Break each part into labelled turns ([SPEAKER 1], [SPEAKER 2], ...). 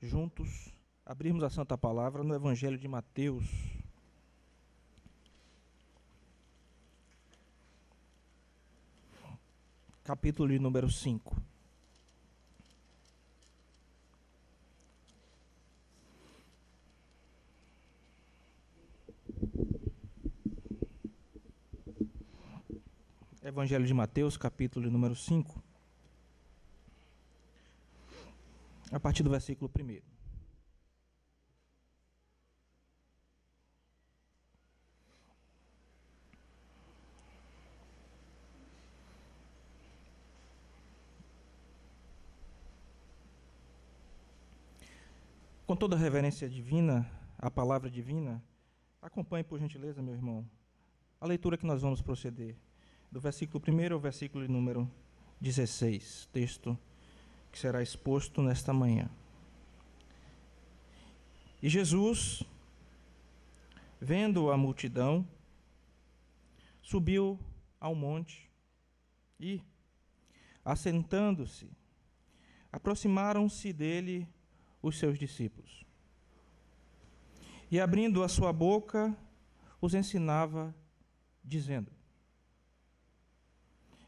[SPEAKER 1] juntos abrirmos a Santa Palavra no Evangelho de Mateus. Capítulo de número 5. Evangelho de Mateus, capítulo de número 5. A partir do versículo 1. Com toda a reverência divina, a palavra divina, acompanhe, por gentileza, meu irmão, a leitura que nós vamos proceder, do versículo 1 ao versículo número 16, texto que será exposto nesta manhã. E Jesus, vendo a multidão, subiu ao monte e, assentando-se, aproximaram-se dele os seus discípulos. E abrindo a sua boca, os ensinava, dizendo: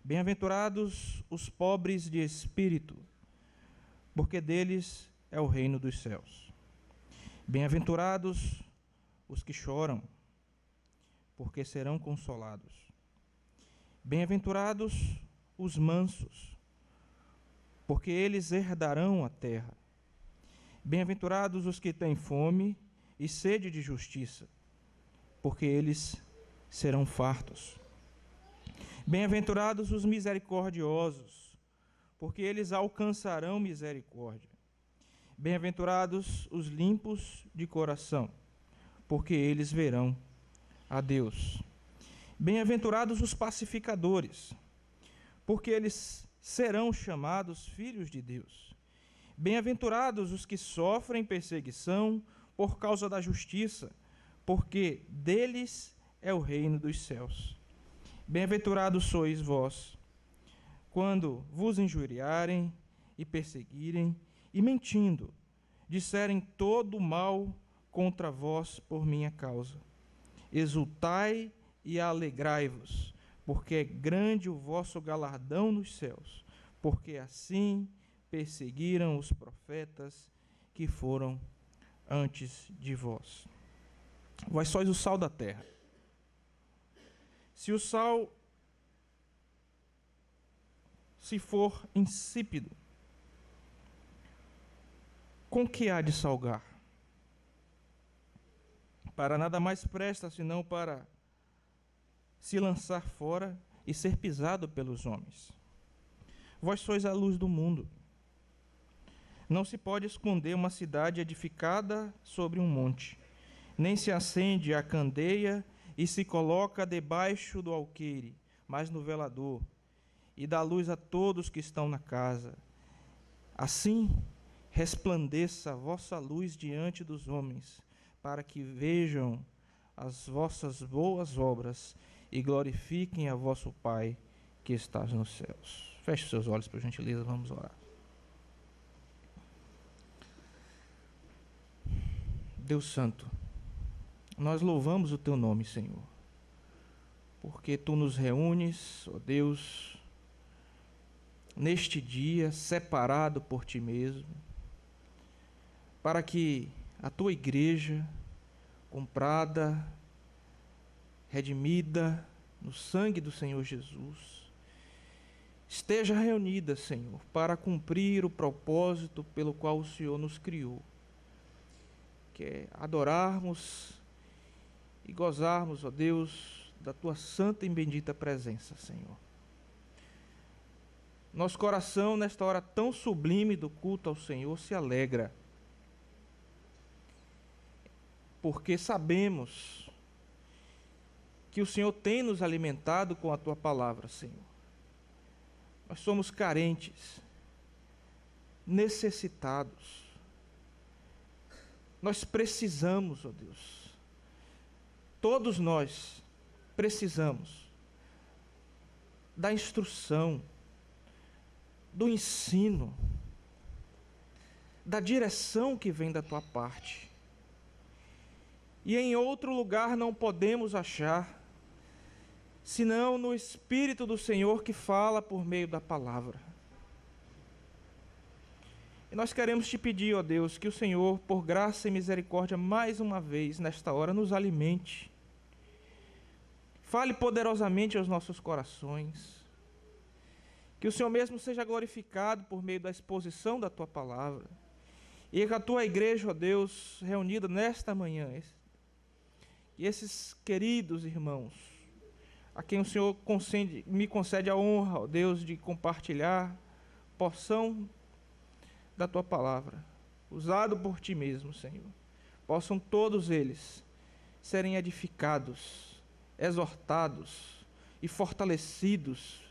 [SPEAKER 1] Bem-aventurados os pobres de espírito, porque deles é o reino dos céus. Bem-aventurados os que choram, porque serão consolados. Bem-aventurados os mansos, porque eles herdarão a terra. Bem-aventurados os que têm fome e sede de justiça, porque eles serão fartos. Bem-aventurados os misericordiosos, porque eles alcançarão misericórdia. Bem-aventurados os limpos de coração, porque eles verão a Deus. Bem-aventurados os pacificadores, porque eles serão chamados filhos de Deus. Bem-aventurados os que sofrem perseguição por causa da justiça, porque deles é o reino dos céus. Bem-aventurados sois vós, quando vos injuriarem e perseguirem, e mentindo, disserem todo mal contra vós por minha causa. Exultai e alegrai-vos, porque é grande o vosso galardão nos céus, porque assim perseguiram os profetas que foram antes de vós. Vós sois o sal da terra. Se o sal se for insípido, com que há de salgar? Para nada mais presta, senão para se lançar fora e ser pisado pelos homens. Vós sois a luz do mundo. Não se pode esconder uma cidade edificada sobre um monte, nem se acende a candeia e se coloca debaixo do alqueire, mas no velador, e dá luz a todos que estão na casa. Assim resplandeça a vossa luz diante dos homens, para que vejam as vossas boas obras e glorifiquem a vosso Pai que estás nos céus. Feche os seus olhos, por gentileza, vamos orar. Deus Santo, nós louvamos o Teu nome, Senhor, porque Tu nos reúnes, ó Deus, neste dia separado por Ti mesmo, para que a Tua igreja, comprada, redimida no sangue do Senhor Jesus, esteja reunida, Senhor, para cumprir o propósito pelo qual o Senhor nos criou, que é adorarmos e gozarmos, ó Deus, da Tua santa e bendita presença, Senhor. Nosso coração, nesta hora tão sublime do culto ao Senhor, se alegra, porque sabemos que o Senhor tem nos alimentado com a Tua palavra, Senhor. Nós somos carentes, necessitados. Nós precisamos, ó Deus, todos nós precisamos da instrução, do ensino, da direção que vem da tua parte. E em outro lugar não podemos achar, senão no Espírito do Senhor que fala por meio da palavra. E nós queremos te pedir, ó Deus, que o Senhor, por graça e misericórdia, mais uma vez, nesta hora, nos alimente. Fale poderosamente aos nossos corações. Que o Senhor mesmo seja glorificado por meio da exposição da tua palavra. E que a tua igreja, ó Deus, reunida nesta manhã, e esses queridos irmãos, a quem o Senhor me concede a honra, ó Deus, de compartilhar porção da tua palavra, usado por ti mesmo, Senhor, possam todos eles serem edificados, exortados e fortalecidos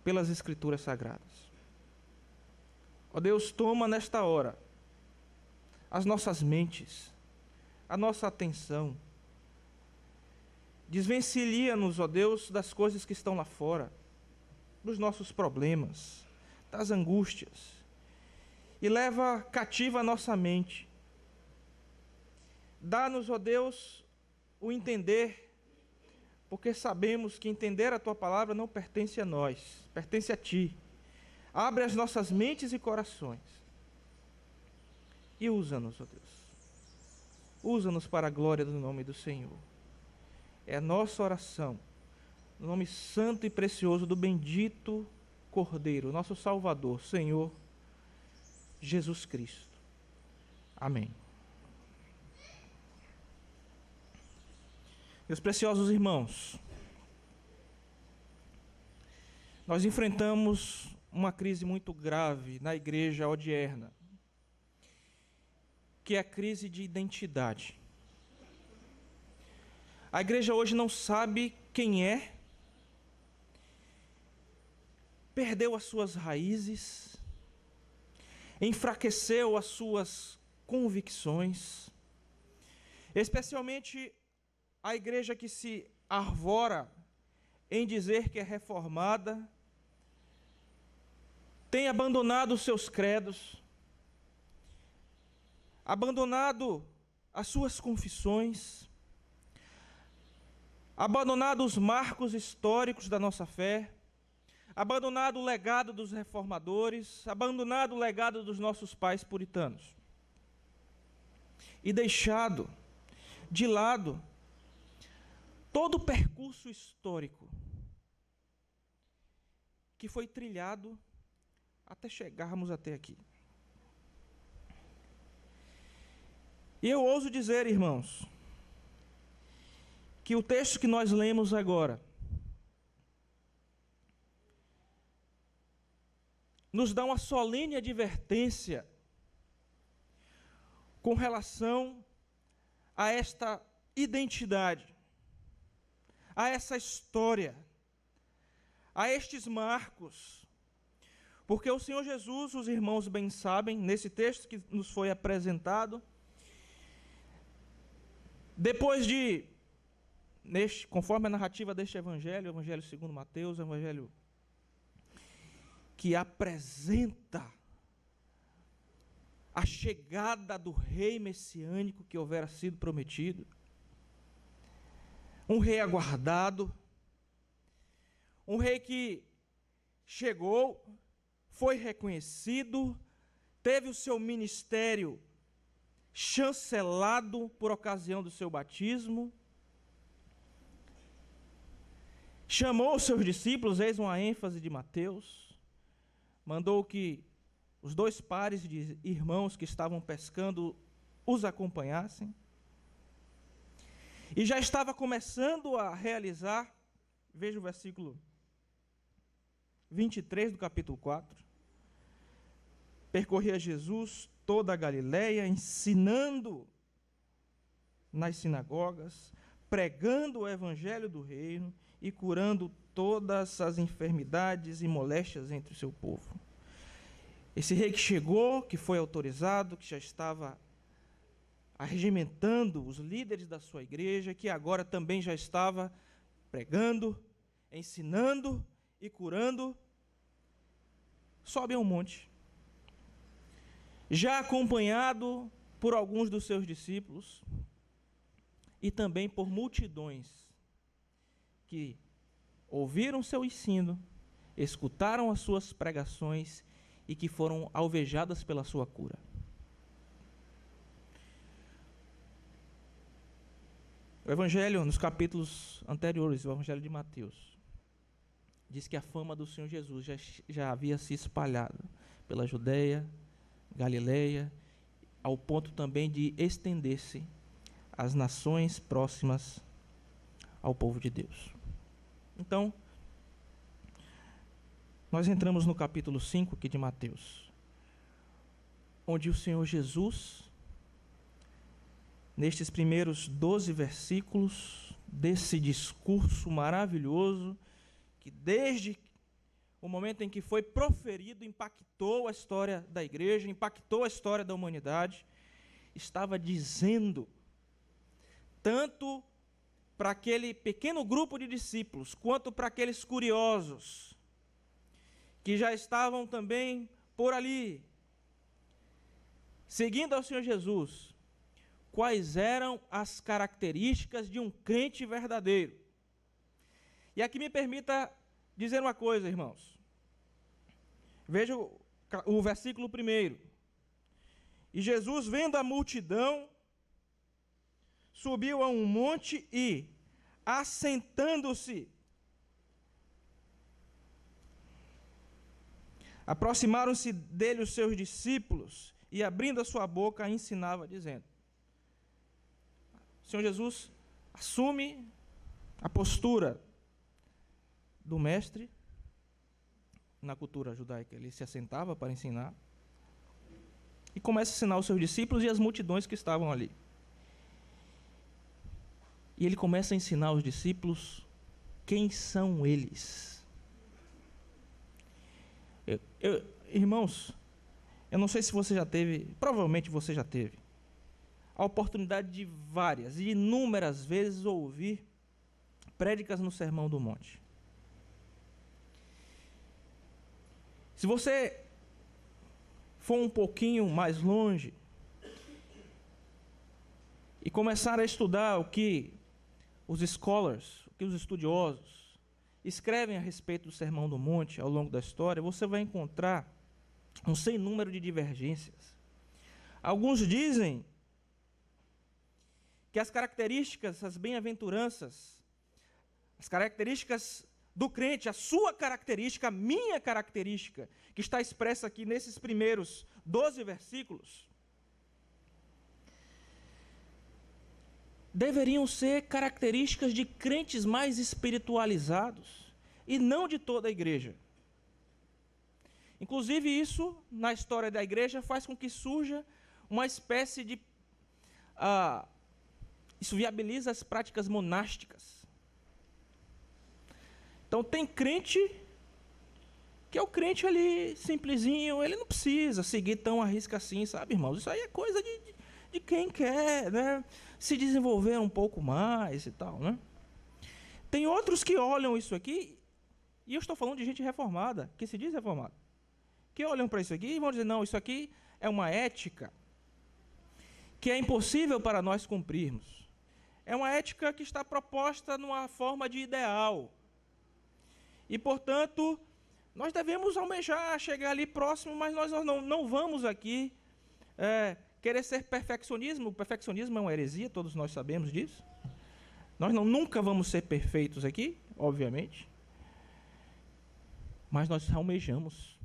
[SPEAKER 1] pelas Escrituras Sagradas. Ó Deus, toma nesta hora as nossas mentes, a nossa atenção, desvencilha-nos, ó Deus, das coisas que estão lá fora, dos nossos problemas, das angústias, e leva cativa a nossa mente. Dá-nos, ó Deus, o entender, porque sabemos que entender a tua palavra não pertence a nós, pertence a ti. Abre as nossas mentes e corações e usa-nos, ó Deus. Usa-nos para a glória do nome do Senhor. É a nossa oração, no nome santo e precioso do bendito Cordeiro, nosso Salvador, Senhor Jesus Cristo. Amém. Meus preciosos irmãos, nós enfrentamos uma crise muito grave na igreja odierna, que é a crise de identidade. A igreja hoje não sabe quem é, perdeu as suas raízes, enfraqueceu as suas convicções, especialmente a igreja que se arvora em dizer que é reformada, tem abandonado os seus credos, abandonado as suas confissões, abandonado os marcos históricos da nossa fé, abandonado o legado dos reformadores, abandonado o legado dos nossos pais puritanos, e deixado de lado todo o percurso histórico que foi trilhado até chegarmos até aqui. E eu ouso dizer, irmãos, que o texto que nós lemos agora nos dá uma solene advertência com relação a esta identidade, a essa história, a estes marcos, porque o Senhor Jesus, os irmãos bem sabem, nesse texto que nos foi apresentado, depois de, conforme a narrativa deste evangelho, o evangelho segundo Mateus, o evangelho que apresenta a chegada do rei messiânico que houvera sido prometido, um rei aguardado, um rei que chegou, foi reconhecido, teve o seu ministério chancelado por ocasião do seu batismo, chamou os seus discípulos, eis uma ênfase de Mateus, mandou que os 2 pares de irmãos que estavam pescando os acompanhassem, e já estava começando a realizar, veja o versículo 23 do capítulo 4, percorria Jesus toda a Galileia, ensinando nas sinagogas, pregando o evangelho do reino e curando todas as enfermidades e moléstias entre o seu povo. Esse rei que chegou, que foi autorizado, que já estava arregimentando os líderes da sua igreja, que agora também já estava pregando, ensinando e curando, sobe a um monte. já acompanhado por alguns dos seus discípulos e também por multidões que ouviram seu ensino, escutaram as suas pregações e que foram alvejadas pela sua cura. O Evangelho, nos capítulos anteriores, o Evangelho de Mateus, diz que a fama do Senhor Jesus já havia se espalhado pela Judeia, Galileia, ao ponto também de estender-se às nações próximas ao povo de Deus. Então, nós entramos no capítulo 5 aqui de Mateus, onde o Senhor Jesus, nestes primeiros 12 versículos desse discurso maravilhoso, que desde o momento em que foi proferido, impactou a história da igreja, impactou a história da humanidade, estava dizendo, tanto para aquele pequeno grupo de discípulos, quanto para aqueles curiosos, que já estavam também por ali, seguindo ao Senhor Jesus, quais eram as características de um crente verdadeiro. E aqui me permita dizer uma coisa, irmãos. Veja o versículo 1. E Jesus, vendo a multidão, subiu a um monte e, assentando-se, aproximaram-se dele os seus discípulos e, abrindo a sua boca, ensinava, dizendo. O Senhor Jesus assume a postura do mestre. Na cultura judaica, ele se assentava para ensinar e começa a ensinar os seus discípulos e as multidões que estavam ali. E ele começa a ensinar os discípulos quem são eles. Irmãos, eu não sei se você já teve, provavelmente você já teve, a oportunidade de várias e inúmeras vezes ouvir prédicas no Sermão do Monte. Se você for um pouquinho mais longe e começar a estudar o que os scholars, o que os estudiosos escrevem a respeito do Sermão do Monte ao longo da história, você vai encontrar um sem número de divergências. Alguns dizem que as características, as bem-aventuranças, as características do crente, a sua característica, a minha característica, que está expressa aqui nesses primeiros 12 versículos, deveriam ser características de crentes mais espiritualizados e não de toda a igreja. Inclusive isso, na história da igreja, faz com que surja uma espécie de... isso viabiliza as práticas monásticas. Então tem crente que é o crente ali, simplesinho, ele não precisa seguir tão à risca assim, sabe, irmãos? Isso aí é coisa de quem quer, né, se desenvolver um pouco mais e tal, né? Tem outros que olham isso aqui, e eu estou falando de gente reformada, que se diz reformada, que olham para isso aqui e vão dizer, não, isso aqui é uma ética que é impossível para nós cumprirmos. É uma ética que está proposta numa forma de ideal. E, portanto, nós devemos almejar chegar ali próximo, mas nós não vamos aqui querer ser perfeccionismo. O perfeccionismo é uma heresia, todos nós sabemos disso. Nós nunca vamos ser perfeitos aqui, obviamente. Mas nós almejamos.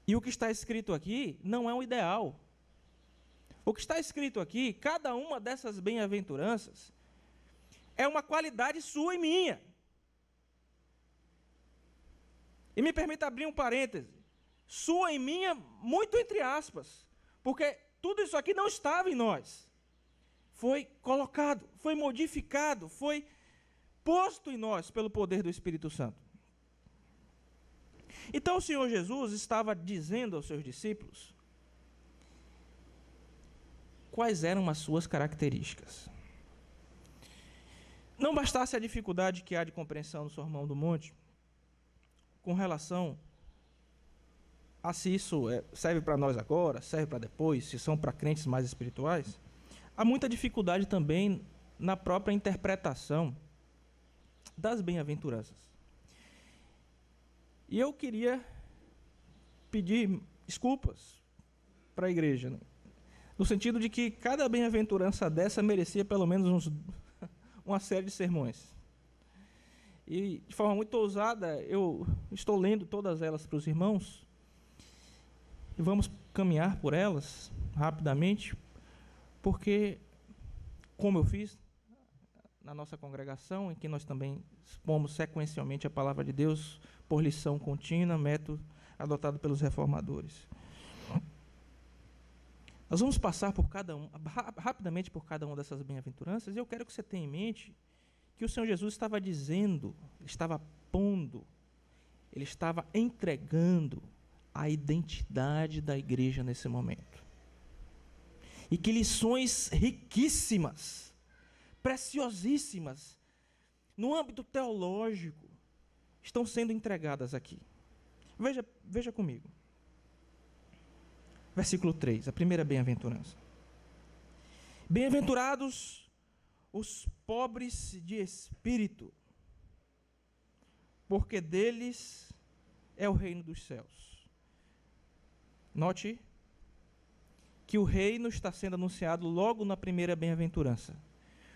[SPEAKER 1] E o que está escrito aqui não é um ideal. O que está escrito aqui, cada uma dessas bem-aventuranças, é uma qualidade sua e minha. E me permita abrir um parêntese. Sua e minha, muito entre aspas. Porque tudo isso aqui não estava em nós. Foi colocado, foi modificado, foi posto em nós pelo poder do Espírito Santo. Então o Senhor Jesus estava dizendo aos seus discípulos quais eram as suas características. Não bastasse a dificuldade que há de compreensão no Sermão do Monte, com relação se isso serve para nós agora, serve para depois, se são para crentes mais espirituais, há muita dificuldade também na própria interpretação das bem-aventuranças. E eu queria pedir desculpas para a igreja, né? No sentido de que cada bem-aventurança dessa merecia pelo menos uma série de sermões. E, de forma muito ousada, eu estou lendo todas elas para os irmãos, e vamos caminhar por elas rapidamente, porque, como eu fiz na nossa congregação, em que nós também expomos sequencialmente a palavra de Deus por lição contínua, método adotado pelos reformadores. Nós vamos passar rapidamente por cada uma dessas bem-aventuranças, e eu quero que você tenha em mente que o Senhor Jesus estava dizendo, estava pondo, ele estava entregando a identidade da igreja nesse momento. E que lições riquíssimas, preciosíssimas, no âmbito teológico, estão sendo entregadas aqui. Veja comigo. Versículo 3, a primeira bem-aventurança. Bem-aventurados os pobres de espírito, porque deles é o reino dos céus. Note que o reino está sendo anunciado logo na primeira bem-aventurança,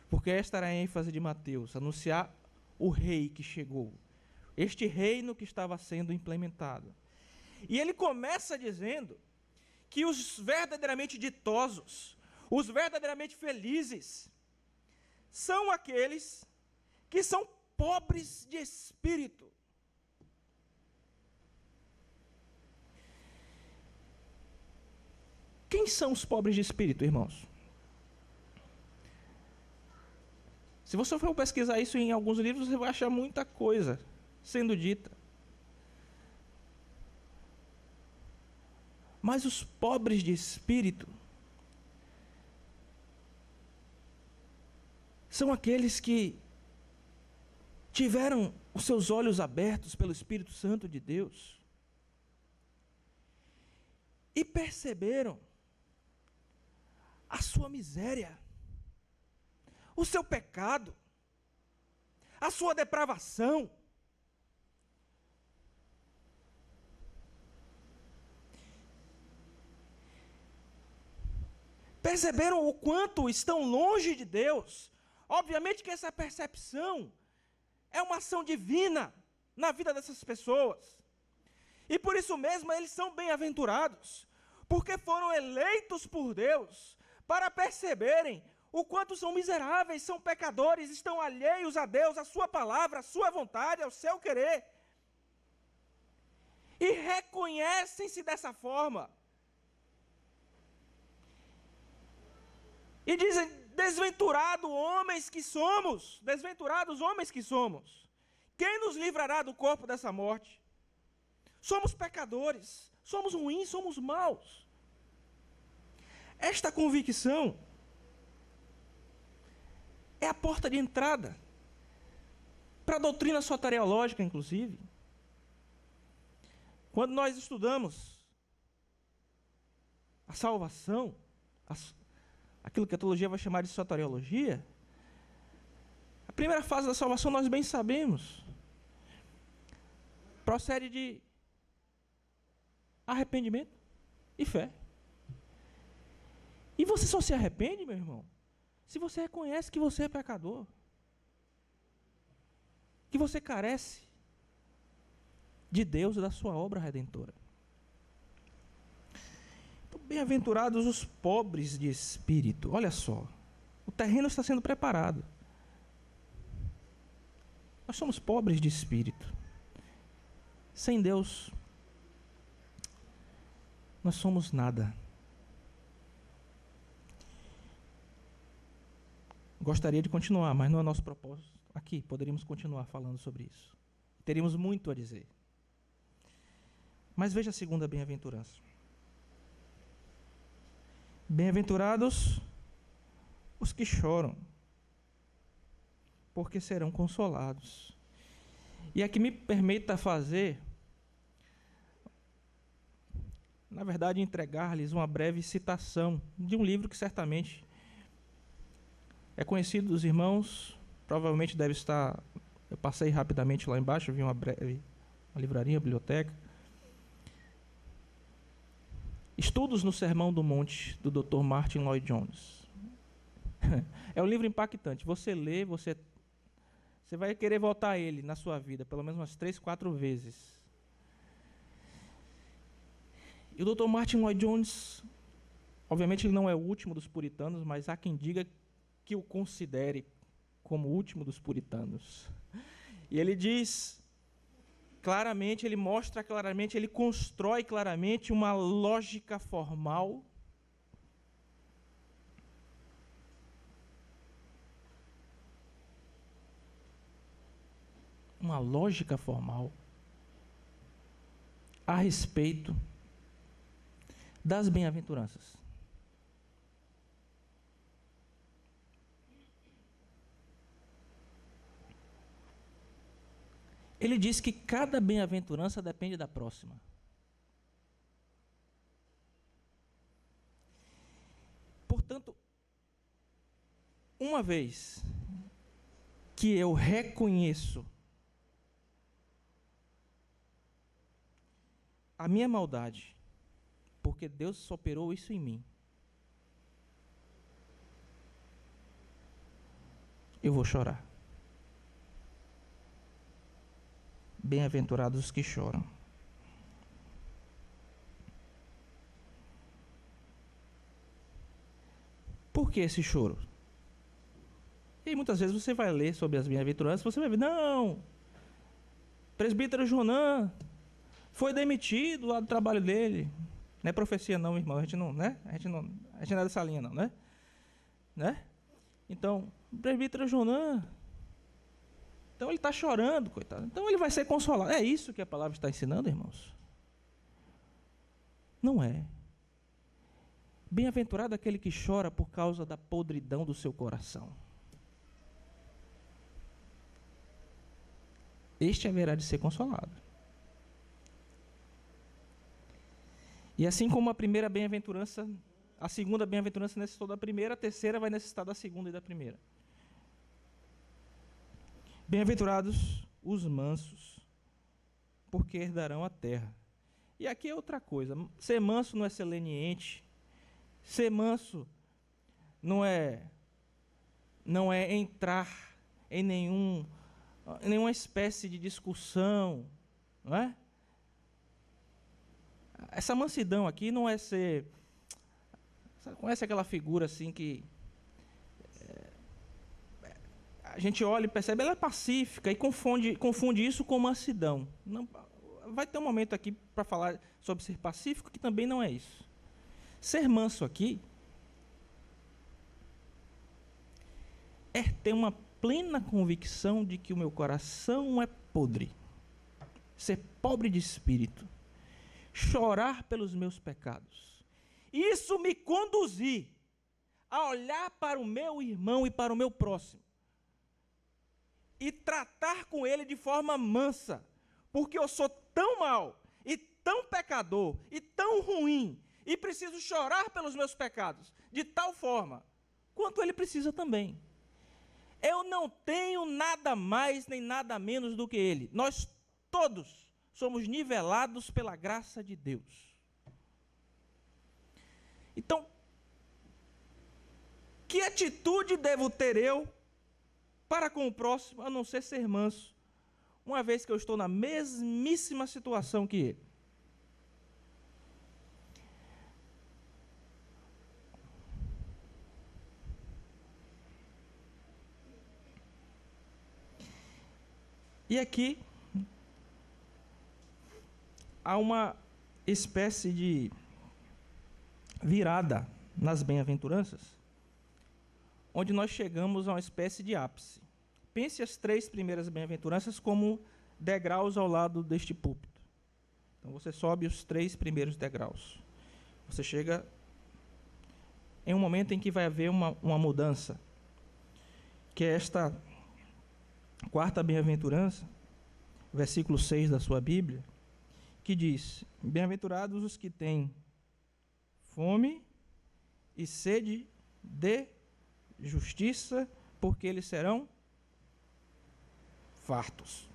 [SPEAKER 1] porque esta era a ênfase de Mateus, anunciar o rei que chegou, este reino que estava sendo implementado. E ele começa dizendo que os verdadeiramente ditosos, os verdadeiramente felizes, são aqueles que são pobres de espírito. Quem são os pobres de espírito, irmãos? Se você for pesquisar isso em alguns livros, você vai achar muita coisa sendo dita. Mas os pobres de espírito são aqueles que tiveram os seus olhos abertos pelo Espírito Santo de Deus e perceberam a sua miséria, o seu pecado, a sua depravação. Perceberam o quanto estão longe de Deus. Obviamente que essa percepção é uma ação divina na vida dessas pessoas. E por isso mesmo eles são bem-aventurados, porque foram eleitos por Deus para perceberem o quanto são miseráveis, são pecadores, estão alheios a Deus, a sua palavra, a sua vontade, ao seu querer. E reconhecem-se dessa forma. E dizem, desventurados homens que somos, quem nos livrará do corpo dessa morte? Somos pecadores, somos ruins, somos maus. Esta convicção é a porta de entrada para a doutrina soteriológica, inclusive. Quando nós estudamos a salvação, aquilo que a teologia vai chamar de soteriologia, a primeira fase da salvação nós bem sabemos, procede de arrependimento e fé. E você só se arrepende, meu irmão, se você reconhece que você é pecador, que você carece de Deus e da sua obra redentora. Então, bem-aventurados os pobres de espírito. Olha só, o terreno está sendo preparado. Nós somos pobres de espírito. Sem Deus, nós somos nada. Gostaria de continuar, mas não é nosso propósito. Aqui, poderíamos continuar falando sobre isso. Teríamos muito a dizer. Mas veja a segunda bem-aventurança. Bem-aventurados os que choram, porque serão consolados. E aqui me permita fazer na verdade, entregar-lhes uma breve citação de um livro que certamente é conhecido dos irmãos, provavelmente deve estar... Eu passei rapidamente lá embaixo, vi uma livraria, uma biblioteca. Estudos no Sermão do Monte, do Dr. Martin Lloyd-Jones. É um livro impactante. Você lê, você vai querer voltar a ele na sua vida, pelo menos umas 3, 4 vezes. E o Dr. Martin Lloyd-Jones, obviamente ele não é o último dos puritanos, mas há quem diga que o considere como o último dos puritanos. E ele diz claramente, ele mostra claramente, ele constrói claramente uma lógica formal a respeito das bem-aventuranças. Ele diz que cada bem-aventurança depende da próxima. Portanto, uma vez que eu reconheço a minha maldade, porque Deus operou isso em mim, eu vou chorar. Bem-aventurados os que choram. Por que esse choro? E muitas vezes você vai ler sobre as bem-aventuranças, você vai ver, não, presbítero Jonan foi demitido lá do trabalho dele. Não é profecia não, irmão, a gente não é dessa linha não, né? Então, presbítero Jonan, então ele está chorando, coitado. Então ele vai ser consolado. É isso que a palavra está ensinando, irmãos? Não é. Bem-aventurado aquele que chora por causa da podridão do seu coração. Este haverá de ser consolado. E assim como a primeira bem-aventurança, a segunda bem-aventurança necessitou da primeira, a terceira vai necessitar da segunda e da primeira. Bem-aventurados os mansos, porque herdarão a terra. E aqui é outra coisa, ser manso não é ser leniente, ser manso não é entrar em nenhuma espécie de discussão, não é? Essa mansidão aqui não é ser... Você conhece aquela figura assim que... a gente olha e percebe, ela é pacífica e confunde isso com mansidão. Não, vai ter um momento aqui para falar sobre ser pacífico, que também não é isso. Ser manso aqui é ter uma plena convicção de que o meu coração é podre. Ser pobre de espírito. Chorar pelos meus pecados. Isso me conduzir a olhar para o meu irmão e para o meu próximo e tratar com ele de forma mansa, porque eu sou tão mau, e tão pecador, e tão ruim, e preciso chorar pelos meus pecados, de tal forma, quanto ele precisa também. Eu não tenho nada mais, nem nada menos do que ele. Nós todos somos nivelados pela graça de Deus. Então, que atitude devo ter eu para com o próximo, a não ser manso, uma vez que eu estou na mesmíssima situação que ele? E aqui há uma espécie de virada nas bem-aventuranças, onde nós chegamos a uma espécie de ápice. Pense as 3 primeiras bem-aventuranças como degraus ao lado deste púlpito. Então você sobe os 3 primeiros degraus. Você chega em um momento em que vai haver uma mudança, que é esta 4ª bem-aventurança, versículo 6 da sua Bíblia, que diz: bem-aventurados os que têm fome e sede de justiça, porque eles serão fartos.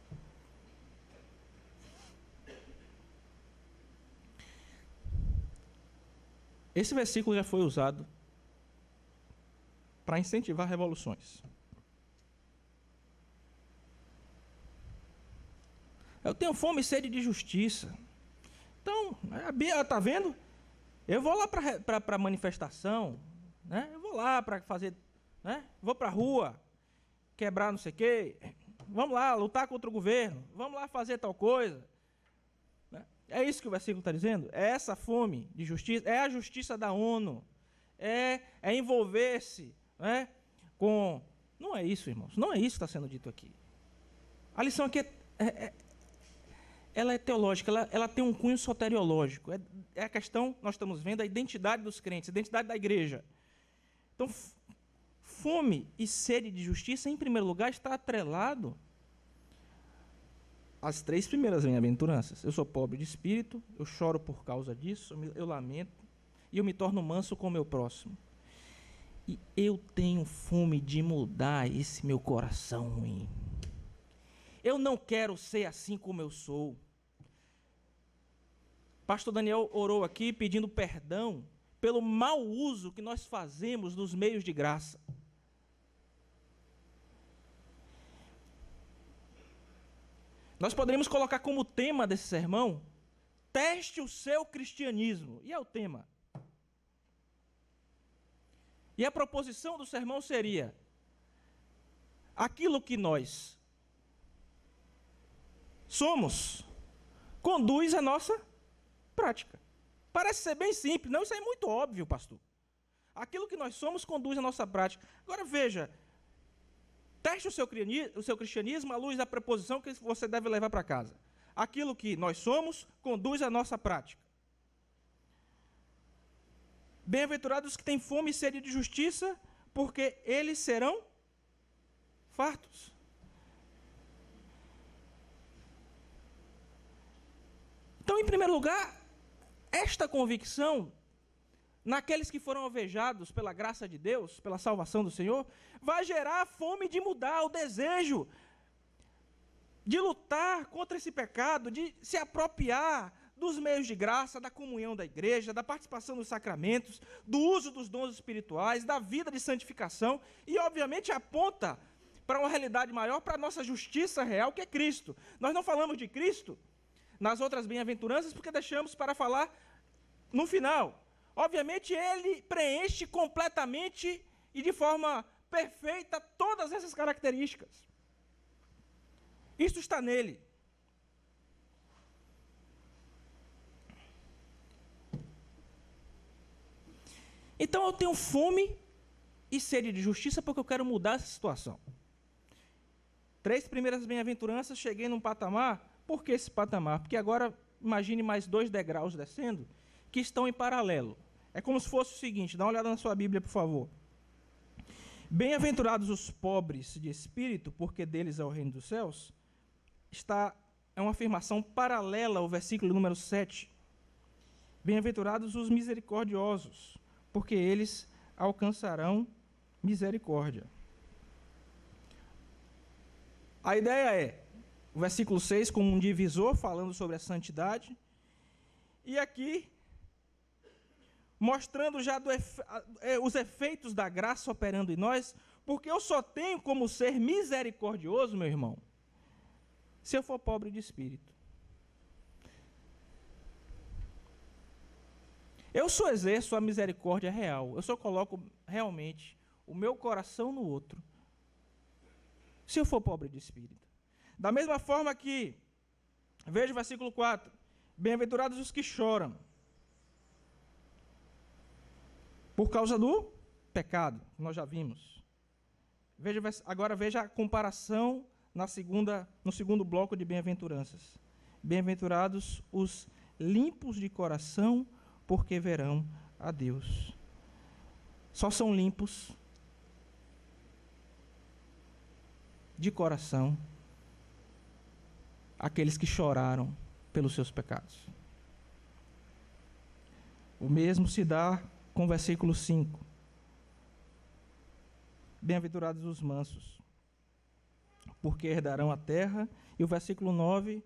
[SPEAKER 1] Esse versículo já foi usado para incentivar revoluções. Eu tenho fome e sede de justiça. Então, a Bíblia, está vendo? Eu vou lá para a manifestação, né? Eu vou lá para fazer, né? Vou para a rua, quebrar não sei o quê. Vamos lá, lutar contra o governo. Vamos lá fazer tal coisa. Né? É isso que o versículo está dizendo? É essa fome de justiça, é a justiça da ONU. É envolver-se, né, com... Não é isso, irmãos. Não é isso que está sendo dito aqui. A lição aqui ela é teológica, ela tem um cunho soteriológico. É a questão, nós estamos vendo, a identidade dos crentes, a identidade da igreja. Então, fome e sede de justiça, em primeiro lugar, está atrelado às 3 primeiras bem-aventuranças. Eu sou pobre de espírito, eu choro por causa disso, eu lamento, e eu me torno manso com o meu próximo. E eu tenho fome de mudar esse meu coração ruim. Eu não quero ser assim como eu sou. Pastor Daniel orou aqui pedindo perdão pelo mau uso que nós fazemos dos meios de graça. Nós poderíamos colocar como tema desse sermão: teste o seu cristianismo. E é o tema. E a proposição do sermão seria: aquilo que nós somos conduz a nossa prática. Parece ser bem simples. Não, isso é muito óbvio, pastor. Aquilo que nós somos conduz a nossa prática. Agora veja, teste o seu cristianismo à luz da preposição que você deve levar para casa. Aquilo que nós somos conduz a nossa prática. Bem-aventurados os que têm fome e sede de justiça, porque eles serão fartos. Então, em primeiro lugar, esta convicção, naqueles que foram alvejados pela graça de Deus, pela salvação do Senhor, vai gerar a fome de mudar, o desejo de lutar contra esse pecado, de se apropriar dos meios de graça, da comunhão da igreja, da participação nos sacramentos, do uso dos dons espirituais, da vida de santificação, e obviamente aponta para uma realidade maior, para a nossa justiça real, que é Cristo. Nós não falamos de Cristo nas outras bem-aventuranças porque deixamos para falar no final. Obviamente ele preenche completamente e de forma perfeita todas essas características. Isso está nele. Então eu tenho fome e sede de justiça porque eu quero mudar essa situação. 3 primeiras bem-aventuranças, cheguei num patamar. Por que esse patamar? Porque agora imagine mais 2 degraus descendo que estão em paralelo. É como se fosse o seguinte, dá uma olhada na sua Bíblia, por favor. Bem-aventurados os pobres de espírito, porque deles é o reino dos céus. É uma afirmação paralela ao versículo número 7. Bem-aventurados os misericordiosos, porque eles alcançarão misericórdia. A ideia é o versículo 6 como um divisor, falando sobre a santidade. E aqui, mostrando já os efeitos da graça operando em nós, porque eu só tenho como ser misericordioso, meu irmão, se eu for pobre de espírito. Eu só exerço a misericórdia real, eu só coloco realmente o meu coração no outro, se eu for pobre de espírito. Da mesma forma que, veja o versículo 4, bem-aventurados os que choram, por causa do pecado, nós já vimos. Agora veja a comparação no segundo bloco de bem-aventuranças. Bem-aventurados os limpos de coração, porque verão a Deus. Só são limpos de coração aqueles que choraram pelos seus pecados. O mesmo se dá com o versículo 5. Bem-aventurados os mansos, porque herdarão a terra. E o versículo 9,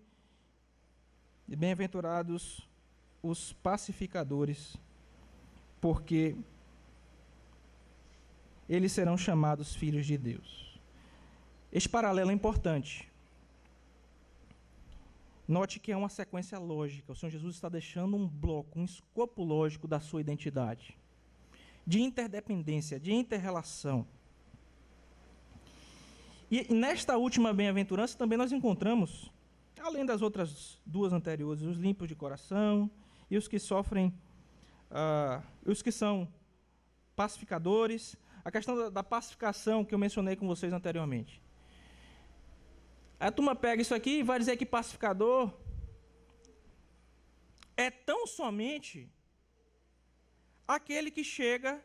[SPEAKER 1] bem-aventurados os pacificadores, porque eles serão chamados filhos de Deus. Este paralelo é importante. Note que é uma sequência lógica. O Senhor Jesus está deixando um bloco, um escopo lógico da sua identidade, de interdependência, de inter-relação. E nesta última bem-aventurança também nós encontramos, além das outras duas anteriores, os limpos de coração e os que sofrem, os que são pacificadores. A questão da pacificação que eu mencionei com vocês anteriormente. A turma pega isso aqui e vai dizer que pacificador é tão somente aquele que chega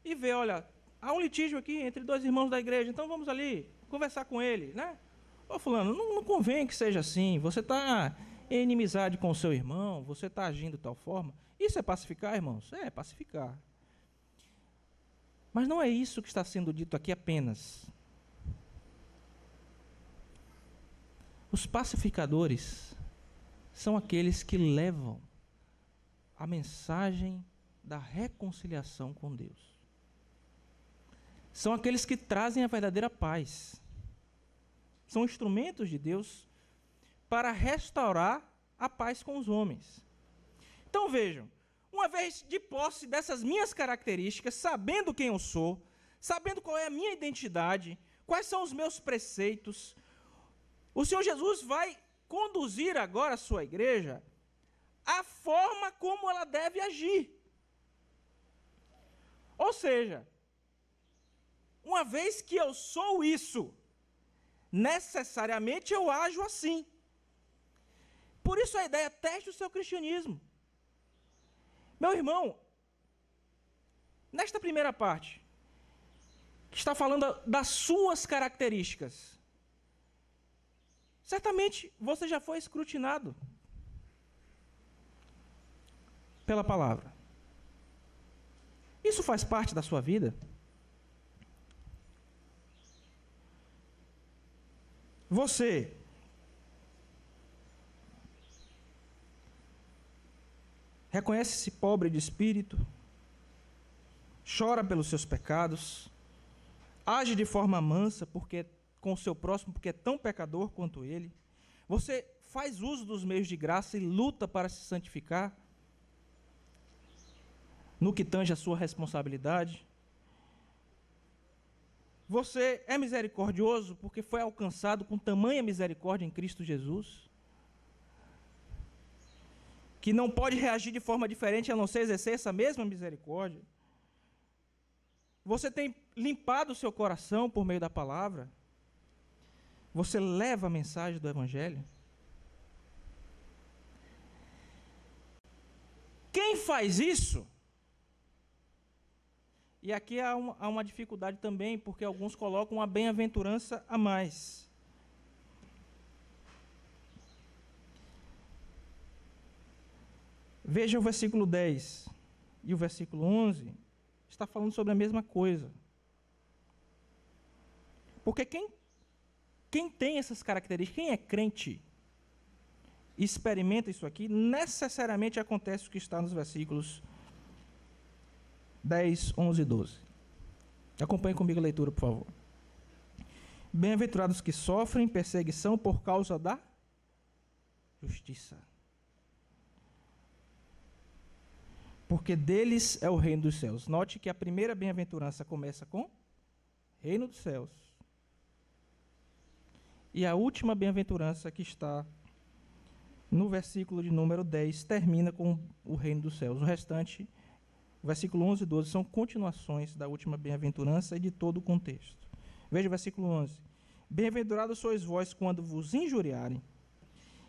[SPEAKER 1] e vê, olha, há um litígio aqui entre dois irmãos da igreja, então vamos ali conversar com ele, né? Ô fulano, não convém que seja assim, você está em inimizade com o seu irmão, você está agindo de tal forma. Isso é pacificar, irmãos? É pacificar. Mas não é isso que está sendo dito aqui apenas. Os pacificadores são aqueles que levam a mensagem da reconciliação com Deus. São aqueles que trazem a verdadeira paz. São instrumentos de Deus para restaurar a paz com os homens. Então vejam, uma vez de posse dessas minhas características, sabendo quem eu sou, sabendo qual é a minha identidade, quais são os meus preceitos, o Senhor Jesus vai conduzir agora a sua igreja a forma como ela deve agir. Ou seja, uma vez que eu sou isso, necessariamente eu ajo assim. Por isso a ideia, teste o seu cristianismo. Meu irmão, nesta primeira parte, que está falando das suas características, certamente você já foi escrutinado pela palavra. Isso faz parte da sua vida? Você reconhece-se pobre de espírito, chora pelos seus pecados, age de forma mansa com o seu próximo, porque é tão pecador quanto ele. Você faz uso dos meios de graça e luta para se santificar no que tange a sua responsabilidade. Você é misericordioso porque foi alcançado com tamanha misericórdia em Cristo Jesus, que não pode reagir de forma diferente a não ser exercer essa mesma misericórdia. Você tem limpado o seu coração por meio da palavra. Você leva a mensagem do Evangelho. Quem faz isso? E aqui há uma dificuldade também, porque alguns colocam uma bem-aventurança a mais. Veja o versículo 10 e o versículo 11, está falando sobre a mesma coisa. Porque quem tem essas características, quem é crente, experimenta isso aqui, necessariamente acontece o que está nos versículos 10, 11 e 12. Acompanhe comigo a leitura, por favor. Bem-aventurados que sofrem perseguição por causa da justiça, porque deles é o reino dos céus. Note que a primeira bem-aventurança começa com reino dos céus. E a última bem-aventurança, que está no versículo de número 10, termina com o reino dos céus. O restante, o versículo 11 e 12, são continuações da última bem-aventurança e de todo o contexto. Veja o versículo 11. Bem-aventurados sois vós quando vos injuriarem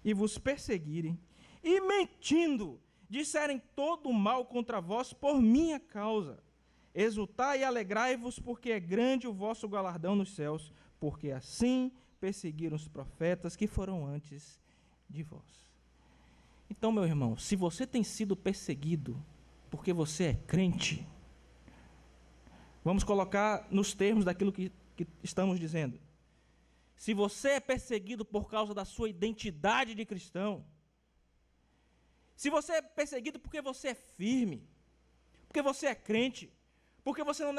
[SPEAKER 1] e vos perseguirem, e mentindo disserem todo o mal contra vós por minha causa. Exultai e alegrai-vos, porque é grande o vosso galardão nos céus, porque assim perseguiram os profetas que foram antes de vós. Então, meu irmão, se você tem sido perseguido porque você é crente, vamos colocar nos termos daquilo que estamos dizendo. Se você é perseguido por causa da sua identidade de cristão, se você é perseguido porque você é firme, porque você é crente, porque você não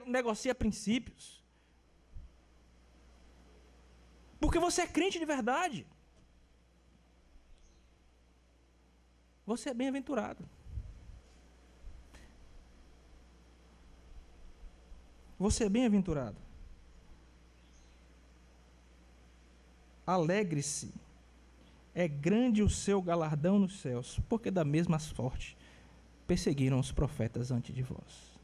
[SPEAKER 1] negocia princípios, porque você é crente de verdade, você é bem-aventurado. Você é bem-aventurado. Alegre-se, é grande o seu galardão nos céus, porque da mesma sorte perseguiram os profetas antes de vós.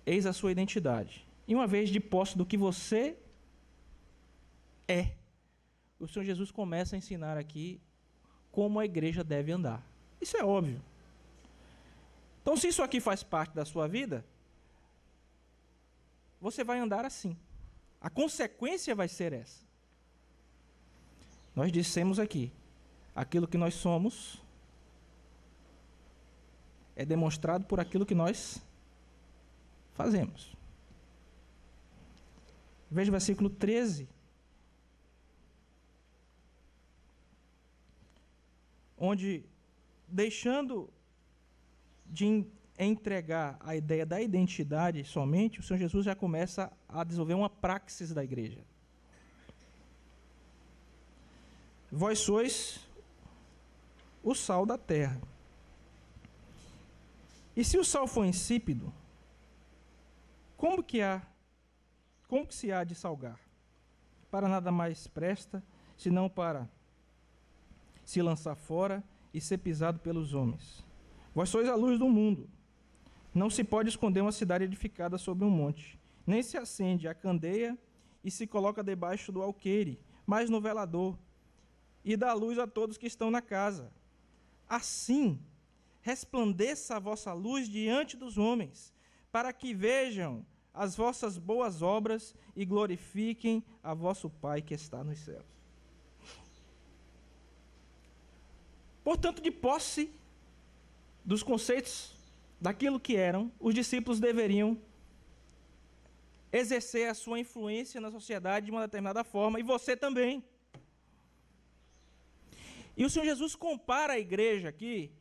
[SPEAKER 1] Eis a sua identidade. E uma vez de posse do que você é, o Senhor Jesus começa a ensinar aqui como a igreja deve andar. Isso é óbvio. Então, se isso aqui faz parte da sua vida, você vai andar assim. A consequência vai ser essa. Nós dissemos aqui, aquilo que nós somos é demonstrado por aquilo que nós fazemos. Veja o versículo 13. Onde, deixando de entregar a ideia da identidade somente, o Senhor Jesus já começa a desenvolver uma praxis da igreja. Vós sois o sal da terra. E se o sal for insípido, como que se há de salgar? Para nada mais presta, senão para se lançar fora e ser pisado pelos homens. Vós sois a luz do mundo. Não se pode esconder uma cidade edificada sobre um monte, nem se acende a candeia e se coloca debaixo do alqueire, mas no velador, e dá luz a todos que estão na casa. Assim, resplandeça a vossa luz diante dos homens, para que vejam as vossas boas obras e glorifiquem a vosso Pai que está nos céus. Portanto, de posse dos conceitos daquilo que eram, os discípulos deveriam exercer a sua influência na sociedade de uma determinada forma, e você também. E o Senhor Jesus compara a igreja aqui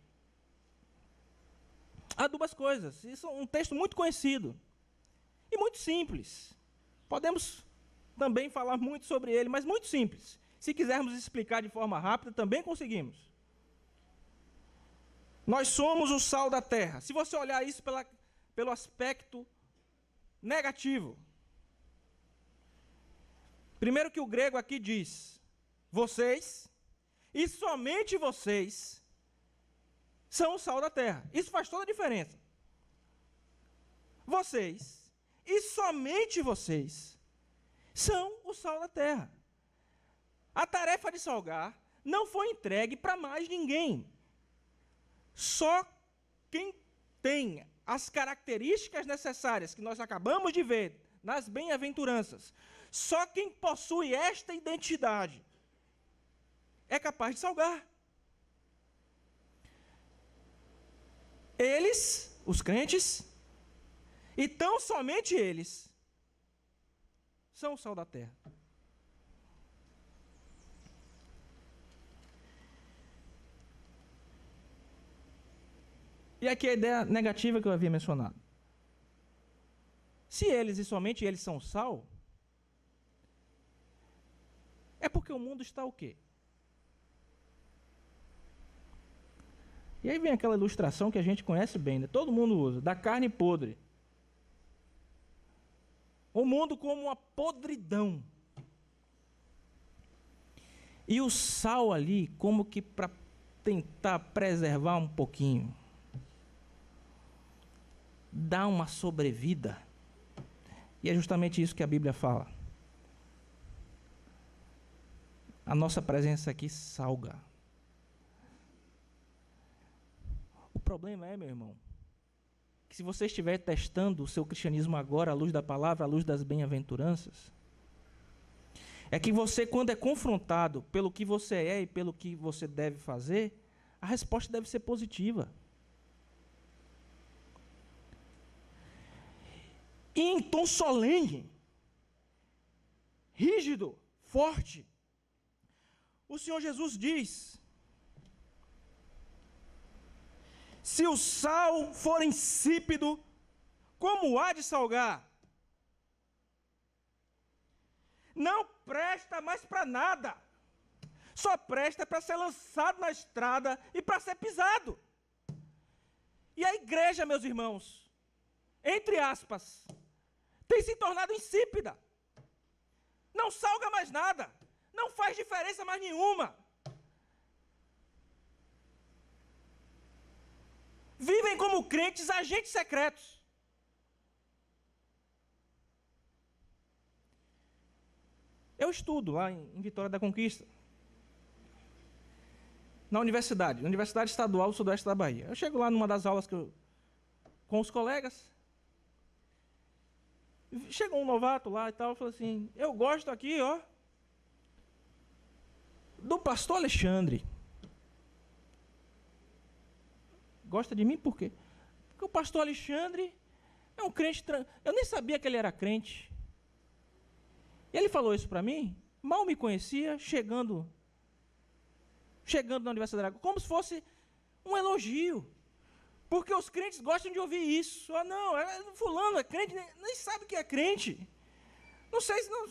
[SPEAKER 1] a duas coisas. Isso é um texto muito conhecido e muito simples. Podemos também falar muito sobre ele, mas muito simples. Se quisermos explicar de forma rápida, também conseguimos. Nós somos o sal da terra. Se você olhar isso pelo aspecto negativo, primeiro que o grego aqui diz, vocês, e somente vocês, são o sal da terra. Isso faz toda a diferença. Vocês, e somente vocês, são o sal da terra. A tarefa de salgar não foi entregue para mais ninguém. Só quem tem as características necessárias que nós acabamos de ver nas bem-aventuranças, só quem possui esta identidade é capaz de salgar. Eles, os crentes, e tão somente eles, são o sal da terra. E aqui a ideia negativa que eu havia mencionado. Se eles e somente eles são sal, é porque o mundo está o quê? E aí vem aquela ilustração que a gente conhece bem, né? Todo mundo usa, da carne podre. O mundo como uma podridão. E o sal ali como que para tentar preservar um pouquinho. Dá uma sobrevida. E é justamente isso que a Bíblia fala. A nossa presença aqui salga. O problema é, meu irmão, que se você estiver testando o seu cristianismo agora à luz da palavra, à luz das bem-aventuranças, é que você, quando é confrontado pelo que você é e pelo que você deve fazer, a resposta deve ser positiva. E em tom solene, rígido, forte, o Senhor Jesus diz: se o sal for insípido, como há de salgar? Não presta mais para nada. Só presta para ser lançado na estrada e para ser pisado. E a igreja, meus irmãos, entre aspas, tem se tornado insípida. Não salga mais nada. Não faz diferença mais nenhuma. Vivem como crentes agentes secretos. Eu estudo lá em Vitória da Conquista, na Universidade Estadual do Sudoeste da Bahia. Eu chego lá numa das aulas com os colegas, chega um novato lá e tal, fala assim: eu gosto aqui, ó, do pastor Alexandre. Gosta de mim por quê? Porque o pastor Alexandre é um crente, eu nem sabia que ele era crente. E ele falou isso para mim, mal me conhecia, chegando na Universidade, como se fosse um elogio. Porque os crentes gostam de ouvir isso. Ah, não, fulano é crente, nem sabe que é crente. Não sei se não...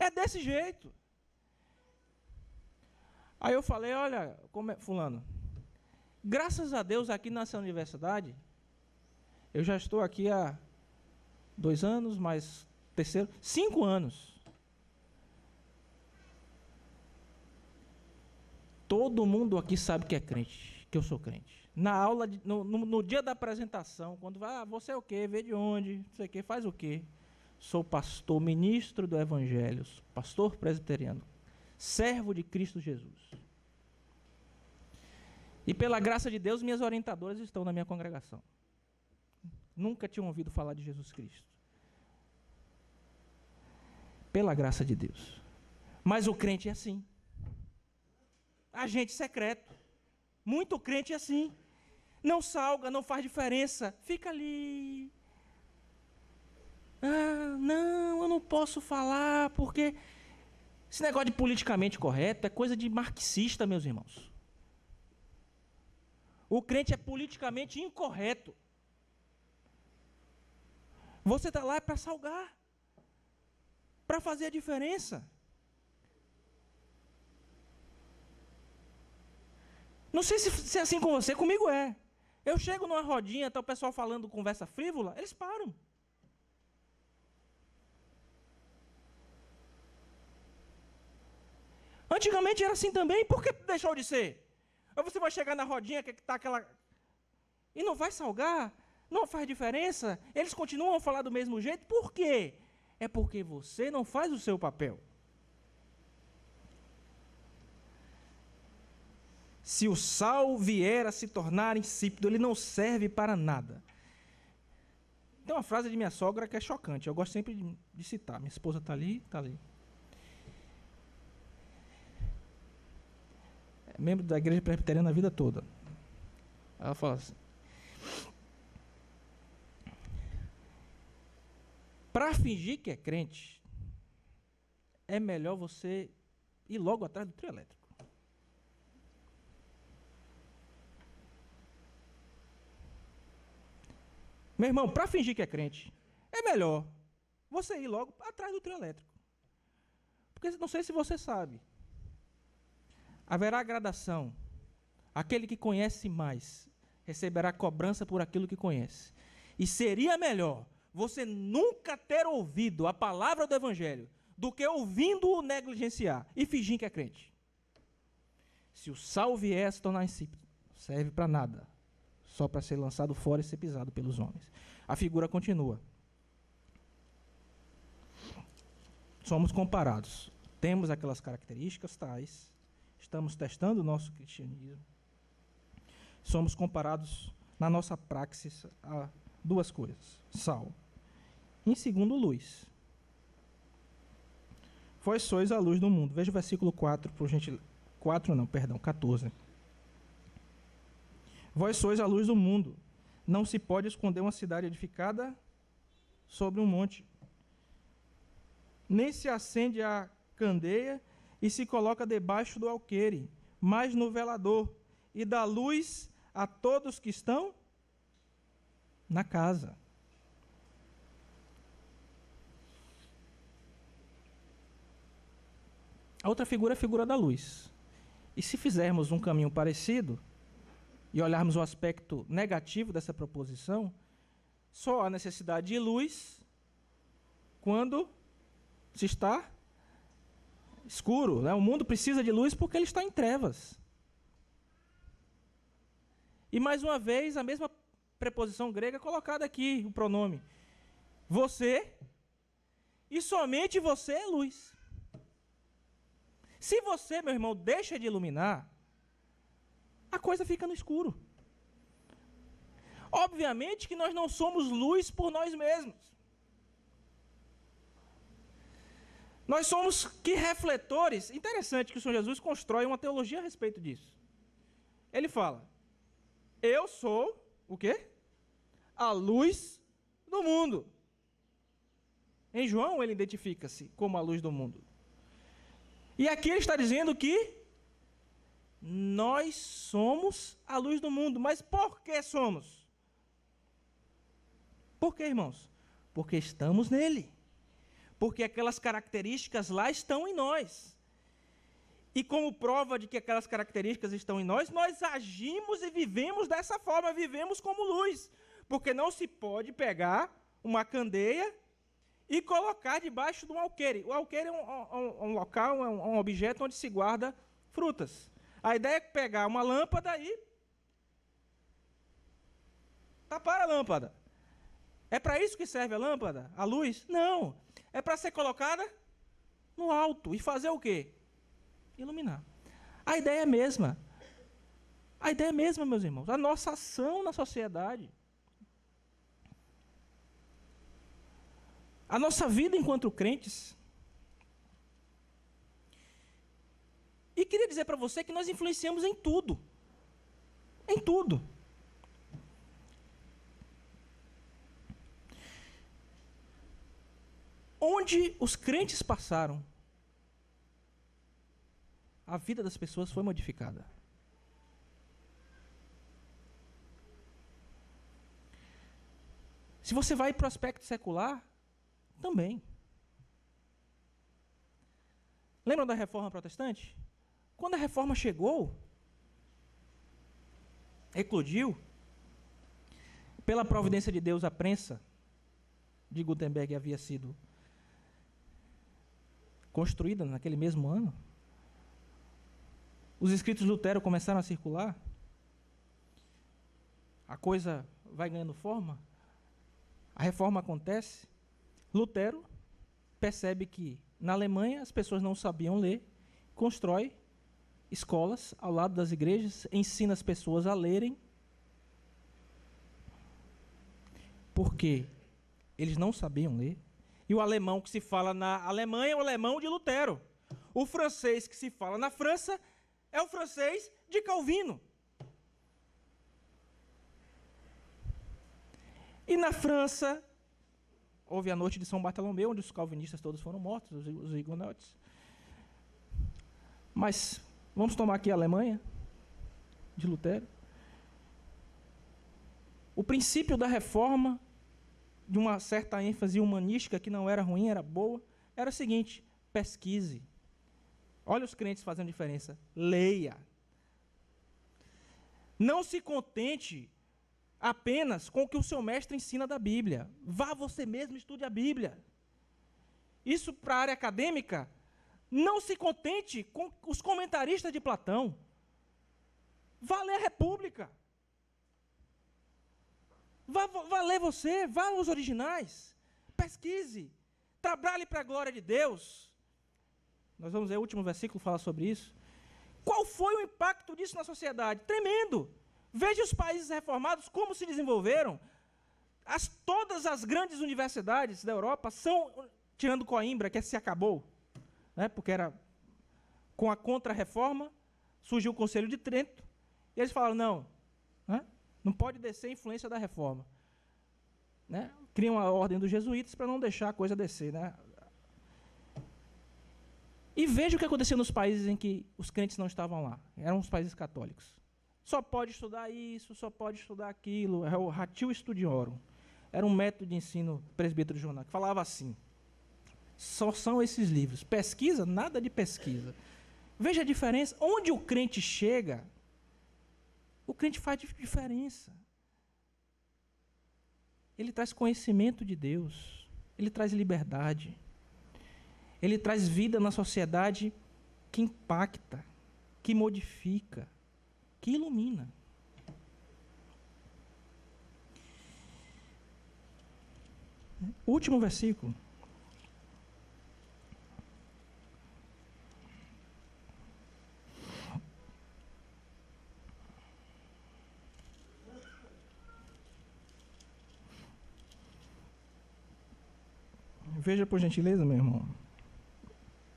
[SPEAKER 1] É desse jeito. Aí eu falei: olha, fulano, graças a Deus aqui nessa universidade, eu já estou aqui há 2 anos, mais... 5 anos. Todo mundo aqui sabe que é crente, que eu sou crente. Na aula, no dia da apresentação, quando vai, você é o quê? Vê de onde? Não sei o quê, faz o quê? Sou pastor, ministro do Evangelho, pastor presbiteriano, servo de Cristo Jesus. E pela graça de Deus, minhas orientadoras estão na minha congregação. Nunca tinham ouvido falar de Jesus Cristo. Pela graça de Deus. Mas o crente é assim. Agente secreto. Muito crente é assim. Não salga, não faz diferença. Fica ali. Ah, não, eu não posso falar, porque esse negócio de politicamente correto é coisa de marxista, meus irmãos. O crente é politicamente incorreto. Você está lá para salgar, para fazer a diferença. Não sei se é assim com você, comigo é. Eu chego numa rodinha, está o pessoal falando conversa frívola, eles param. Antigamente era assim também, por que deixou de ser? Ou você vai chegar na rodinha que está aquela... e não vai salgar, não faz diferença, eles continuam a falar do mesmo jeito, por quê? É porque você não faz o seu papel. Se o sal vier a se tornar insípido, ele não serve para nada. Tem uma frase de minha sogra que é chocante, eu gosto sempre de citar. Minha esposa está ali, está ali. É membro da igreja presbiteriana a vida toda. Ela fala assim: para fingir que é crente, é melhor você ir logo atrás do trio elétrico. Meu irmão, para fingir que é crente, é melhor você ir logo atrás do trio elétrico. Porque não sei se você sabe, haverá gradação. Aquele que conhece mais receberá cobrança por aquilo que conhece. E seria melhor você nunca ter ouvido a palavra do Evangelho do que ouvindo-o negligenciar e fingir que é crente. Se o sal vier a se tornar insípido, não serve para nada, só para ser lançado fora e ser pisado pelos homens. A figura continua. Somos comparados. Temos aquelas características tais. Estamos testando o nosso cristianismo. Somos comparados na nossa praxis a 2 coisas. Sal. Em segundo, luz. Vós sois a luz do mundo. Veja o versículo 4, por gentileza. 14. Vós sois a luz do mundo. Não se pode esconder uma cidade edificada sobre um monte. Nem se acende a candeia e se coloca debaixo do alqueire, mas no velador, e dá luz a todos que estão na casa. A outra figura é a figura da luz. E se fizermos um caminho parecido, e olharmos o aspecto negativo dessa proposição, só há necessidade de luz quando se está escuro, né? O mundo precisa de luz porque ele está em trevas. E mais uma vez, a mesma preposição grega colocada aqui, o pronome. Você, e somente você é luz. Se você, meu irmão, deixa de iluminar, a coisa fica no escuro. Obviamente que nós não somos luz por nós mesmos. Nós somos que refletores. Interessante que o Senhor Jesus constrói uma teologia a respeito disso. Ele fala, eu sou, o quê? A luz do mundo. Em João ele identifica-se como a luz do mundo. E aqui ele está dizendo que nós somos a luz do mundo. Mas por que somos? Por que, irmãos? Porque estamos nele. Porque aquelas características lá estão em nós. E como prova de que aquelas características estão em nós, nós agimos e vivemos dessa forma, vivemos como luz. Porque não se pode pegar uma candeia e colocar debaixo de um alqueire. O alqueire é um local, um objeto onde se guarda frutas. A ideia é pegar uma lâmpada e tapar a lâmpada. É para isso que serve a lâmpada? A luz? Não. É para ser colocada no alto. E fazer o quê? Iluminar. A ideia é a mesma. A ideia é a mesma, meus irmãos. A nossa ação na sociedade. A nossa vida enquanto crentes. E queria dizer para você que nós influenciamos em tudo. Em tudo. Onde os crentes passaram, a vida das pessoas foi modificada. Se você vai para o aspecto secular, também. Lembram da Reforma Protestante? Quando a Reforma chegou, eclodiu, pela providência de Deus, a prensa de Gutenberg havia sido construída naquele mesmo ano. Os escritos de Lutero começaram a circular. A coisa vai ganhando forma. A reforma acontece. Lutero percebe que na Alemanha as pessoas não sabiam ler, constrói escolas ao lado das igrejas, ensina as pessoas a lerem, porque eles não sabiam ler. E o alemão que se fala na Alemanha é o alemão de Lutero. O francês que se fala na França é o francês de Calvino. E na França, houve a noite de São Bartolomeu, onde os calvinistas todos foram mortos, os hugonotes. Mas vamos tomar aqui a Alemanha, de Lutero. O princípio da reforma, de uma certa ênfase humanística, que não era ruim, era boa, era o seguinte: pesquise. Olha os crentes fazendo diferença. Leia. Não se contente apenas com o que o seu mestre ensina da Bíblia. Vá você mesmo e estude a Bíblia. Isso para a área acadêmica. Não se contente com os comentaristas de Platão. Vá ler a República. Vá ler você, vá aos originais. Pesquise. Trabalhe para a glória de Deus. Nós vamos ver o último versículo falar sobre isso. Qual foi o impacto disso na sociedade? Tremendo. Veja os países reformados como se desenvolveram. Todas as grandes universidades da Europa são, tirando Coimbra, que se acabou, né, porque era com a Contra-Reforma, surgiu o Conselho de Trento, e eles falaram, não, né, não pode descer a influência da Reforma. Né? Criam a ordem dos jesuítas para não deixar a coisa descer. Né? E veja o que aconteceu nos países em que os crentes não estavam lá. Eram os países católicos. Só pode estudar isso, só pode estudar aquilo. É o Ratio Studiorum. Era um método de ensino presbítero jornal, que falava assim, só são esses livros. Pesquisa? Nada de pesquisa. Veja a diferença. Onde o crente chega, o crente faz diferença. Ele traz conhecimento de Deus. Ele traz liberdade. Ele traz vida na sociedade que impacta, que modifica, que ilumina. Último versículo. Veja por gentileza, meu irmão.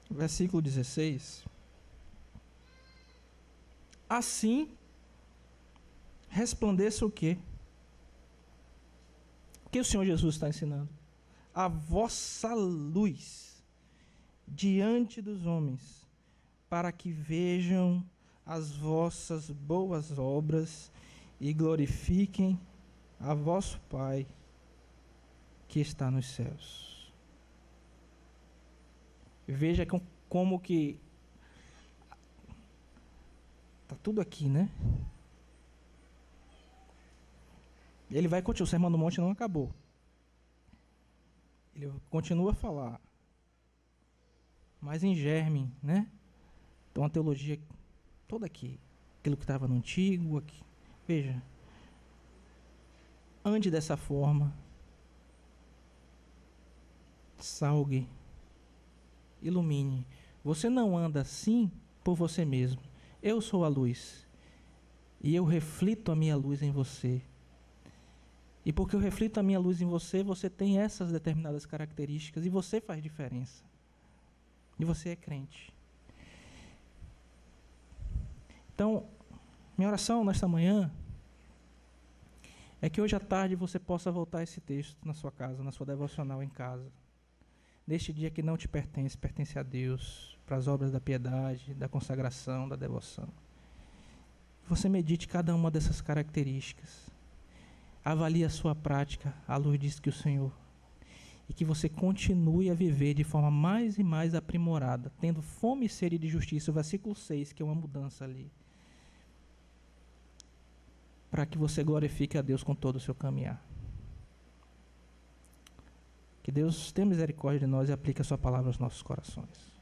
[SPEAKER 1] Versículo 16. Assim, resplandeça o quê? O que o Senhor Jesus está ensinando? A vossa luz diante dos homens, para que vejam as vossas boas obras e glorifiquem a vosso Pai que está nos céus. Veja como que está tudo aqui, né? Ele vai continuar, o Sermão do Monte não acabou. Ele continua a falar, mas em germe, né? Então a teologia toda aqui, aquilo que estava no antigo, aqui. Veja, ande dessa forma, salgue, ilumine. Você não anda assim por você mesmo. Eu sou a luz e eu reflito a minha luz em você. E porque eu reflito a minha luz em você, você tem essas determinadas características e você faz diferença. E você é crente. Então, minha oração nesta manhã é que hoje à tarde você possa voltar esse texto na sua casa, na sua devocional em casa. Neste dia que não te pertence, pertence a Deus, para as obras da piedade, da consagração, da devoção. Você medite cada uma dessas características. Avalie a sua prática à luz disso que o Senhor. E que você continue a viver de forma mais e mais aprimorada, tendo fome e sede de justiça, o versículo 6, que é uma mudança ali. Para que você glorifique a Deus com todo o seu caminhar. Que Deus tenha misericórdia de nós e aplique a sua palavra aos nossos corações.